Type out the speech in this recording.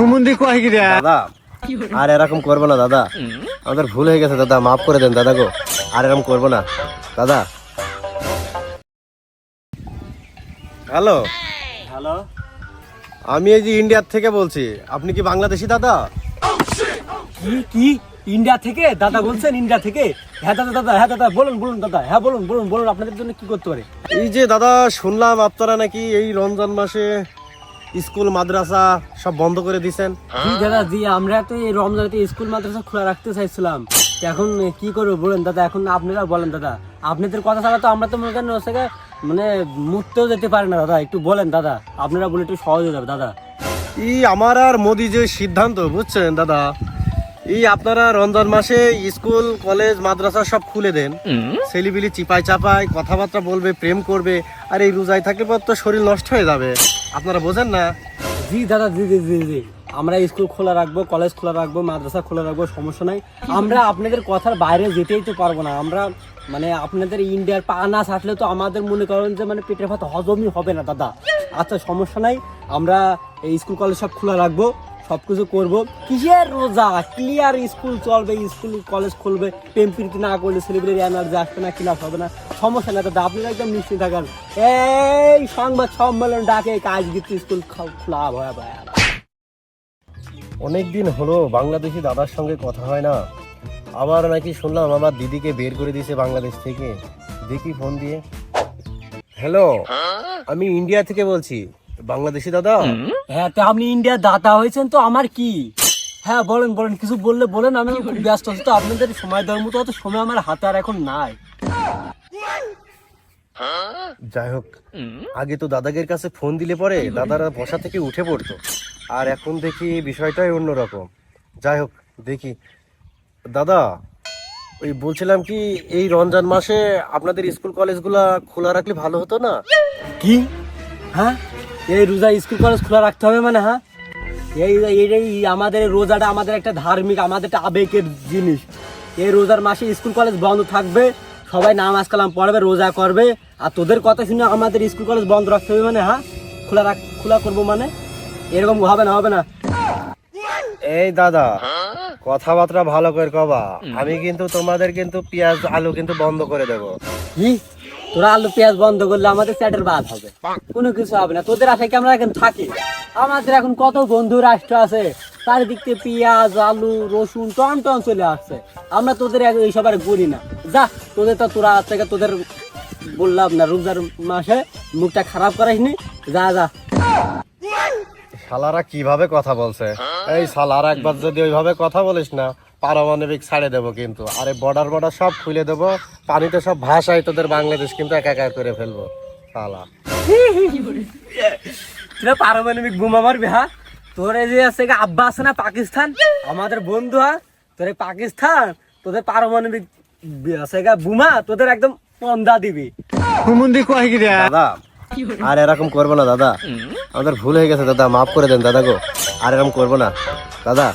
দাদা আর এরকম করবো না দাদা, আমাদের ভুল হয়ে গেছে দাদা, মাফ করে দেন দাদা গো, আর এরকম করবো না দাদা। হ্যালো হ্যালো, আমি এই যে ইন্ডিয়ার থেকে বলছি, আপনি কি বাংলাদেশি দাদা? কি কি ইন্ডিয়া থেকে দাদা বলছেন? ইন্ডিয়া থেকে? হ্যাঁ দাদা, দাদা, হ্যাঁ দাদা, বলুন বলুন দাদা, হ্যাঁ বলুন বলুন বলুন, আপনাদের জন্য কি করতে পারে? এই যে দাদা শুনলাম আপনারা নাকি এই রমজান মাসে স্কুল মাদ্রাসা সব বন্ধ করে দিছেন। জি দাদা, জি, আমরা তো এই রমজানেতে স্কুল মাদ্রাসা খোলা রাখতে চাইছিলাম, তো এখন কি করবো বলেন দাদা? এখন আপনারা বলেন দাদা, আপনাদের কথা ছাড়া তো আমরা তো মনে করেন ওর থেকে মানে মুততেও যেতে পারি না দাদা, একটু বলেন দাদা, আপনারা বলে একটু সহজ হয়ে যাবে দাদা। এই আমার আর মোদি যে সিদ্ধান্ত বুঝছেন দাদা, এই আপনারা রমজান মাসে স্কুল কলেজ মাদ্রাসা সব খুলে দেন, ছেলেপিলি চিপাই চাপাই কথাবার্তা বলবে, প্রেম করবে, আর এই রোজায় থাকলে পর তো শরীর নষ্ট হয়ে যাবে, আপনারা বোঝেন না? জি দাদা, জি জি জি জি, আমরা স্কুল খোলা রাখবো, কলেজ খোলা রাখবো, মাদ্রাসা খোলা রাখবো, সমস্যা নাই। আমরা আপনাদের কথার বাইরে যেতেই তো পারবো না, আমরা মানে আপনাদের ইন্ডিয়ার পা না ছাড়লে তো আমাদের মনে করেন যে মানে পেটের ভাত হজমই হবে না দাদা। আচ্ছা সমস্যা নাই, আমরা এই স্কুল কলেজ সব খোলা রাখবো, সবকিছু করবো। কিসের রোজা? ক্লিয়ার স্কুল চলবে, স্কুল কলেজ খুলবে, প্রেম প্রীতি না করলে ছেলেপিলের এনার্জি আসবে না, ক্লাস হবে না, সমস্যা না দাদা, আপনারা একদম নিশ্চিত থাকেন। এই সংবাদ সম্মেলন ডাকে কাজ দিতে স্কুল খোলা ভয়াবহ। অনেকদিন হলো বাংলাদেশি দাদার সঙ্গে কথা হয় না, আবার নাকি শুনলাম আমার দিদিকে বের করে দিয়েছে বাংলাদেশ থেকে। দেখি ফোন দিয়ে। হ্যালো, আমি ইন্ডিয়া থেকে বলছি, বাংলাদেশি দাদা? হ্যাঁ, তো আপনি ইন্ডিয়ার দাতা হয়েছেন তো আমার কি? হ্যাঁ বলেন বলেন, কিছু বললে বলেন, আমি খুব ব্যস্ত আছি তো, আপনাদের সময় দেওয়ার মতো অত সময় আমার হাতে আর এখন নাই। যাই হোক, আগে তো দাদাগের কাছে ফোন দিলে পরে দাদারা বসা থেকে উঠে পড়তো, আর এখন দেখি বিষয়টাই অন্যরকম। যাই হোক দেখি। দাদা ওই বলছিলাম কি, এই রমজান মাসে আপনাদের স্কুল কলেজগুলা খোলা রাখলে ভালো হতো না? কি? হ্যাঁ, এই রোজা স্কুল কলেজ খোলা রাখতে হবে মানে? হ্যাঁ, এই আমাদের রোজাটা আমাদের একটা ধার্মিক, আমাদের একটা আবেগের জিনিস। এই রোজার মাসে স্কুল কলেজ বন্ধ থাকবে, সবাই নামাজ কালাম পড়বে, রোজা করবে, আর তোদের কথা শুনে আমাদের স্কুল কলেজ বন্ধ রাখতে হবে মানে? হ্যাঁ, খোলা করবো মানে? এরকম হবে না, হবে না। এই দাদা কথাবার্তা ভালো করে কবা, আমি কিন্তু তোমাদের কিন্তু পেঁয়াজ আলু কিন্তু বন্ধ করে দেবো। কি? তোরা আলু পেঁয়াজ বন্ধ করলে আমাদের চ্যাটের বাদ হবে? কোনো কিছু হবে না, তোদের আশায় কি আমরা এখন থাকি? আমাদের এখন কত বন্ধু রাষ্ট্র আছে, চারিদিক থেকে পেঁয়াজ আলু রসুন টন টন চলে আসছে, আমরা তোদের এইসব আর করি না। যা, তোদের তো তোরা থেকে তোদের বললাম না, রোজার মাসে মুখটা খারাপ করাইনি, যা যা। শালারা কিভাবে কথা বলছে! এই শালারা একবার যদি ওইভাবে কথা বলিস না, পারমাণবিক ছাড়ে দেবো কিন্তু। আরে বর্ডার সব খুলে দেবো, পানিতে সব ভাষায় তোদের বাংলাদেশ কিন্তু একা করে ফেলবো শালা। তোরা পারমাণবিক বোমা মারবি? হ্যাঁ, তোর এই যে আছে আব্বা আছে না পাকিস্তান, আমাদের বন্ধু, হ্যাঁ, তোর এই পাকিস্তান তোদের পারমাণবিক আছে বোমা তোদের একদম পন্দা দিবি। দাদা আর এরকম করবো না দাদা, আমাদের ভুল হয়ে গেছে দাদা, মাফ করে দেন দাদা গো, আর এরকম করবো না দাদা।